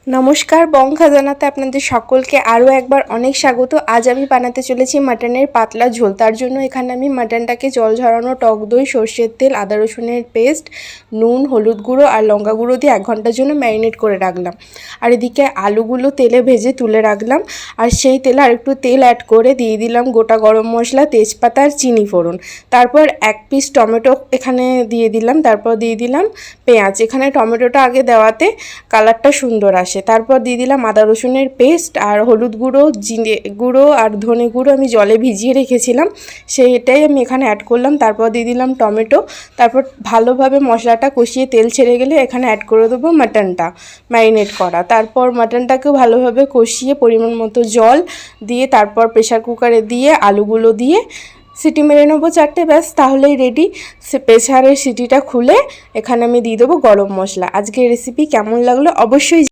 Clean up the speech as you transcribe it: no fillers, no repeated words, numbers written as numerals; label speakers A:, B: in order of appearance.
A: নমস্কার, বং খাজানাতে আপনাদের সকলকে আরও একবার অনেক স্বাগত। আজ আমি বানাতে চলেছি মাটনের পাতলা ঝোল। তার জন্য এখানে আমি মাটনটাকে জল ঝরানো টক দই, সর্ষের তেল, আদা রসুনের পেস্ট, নুন, হলুদ গুঁড়ো আর লঙ্কা গুঁড়ো দিয়ে 1 ঘন্টার জন্য ম্যারিনেট করে রাখলাম। আর এদিকে আলুগুলো তেলে ভেজে তুলে রাখলাম। আর সেই তেলে আর একটু তেল অ্যাড করে দিয়ে দিলাম গোটা গরম মশলা, তেজপাতা আর চিনি ফোড়ন। তারপর 1 পিস টমেটো এখানে দিয়ে দিলাম। তারপর দিয়ে দিলাম পেঁয়াজ। এখানে টমেটোটা আগে দেওয়াতে কালারটা সুন্দর আসে। তারপর দিয়ে দিলাম আদা রসুনের পেস্ট আর হলুদ গুঁড়ো, জিরে গুঁড়ো আর ধনে গুঁড়ো আমি জলে ভিজিয়ে রেখেছিলাম, সেইটাই আমি এখানে অ্যাড করলাম। তারপর দিয়ে দিলাম টমেটো। তারপর ভালোভাবে মশলাটা কষিয়ে তেল ছেড়ে গেলে এখানে অ্যাড করে দেবো মাটনটা ম্যারিনেট করা। তারপর মাটনটাকেও ভালোভাবে কষিয়ে পরিমাণ মতো জল দিয়ে তারপর প্রেশার কুকারে দিয়ে আলুগুলো দিয়ে সিটি মেরে নেবো 4টে, ব্যাস তাহলেই রেডি। প্রেসারের সিটিটা খুলে এখানে আমি দিয়ে দেবো গরম মশলা। আজকের রেসিপি কেমন লাগলো অবশ্যই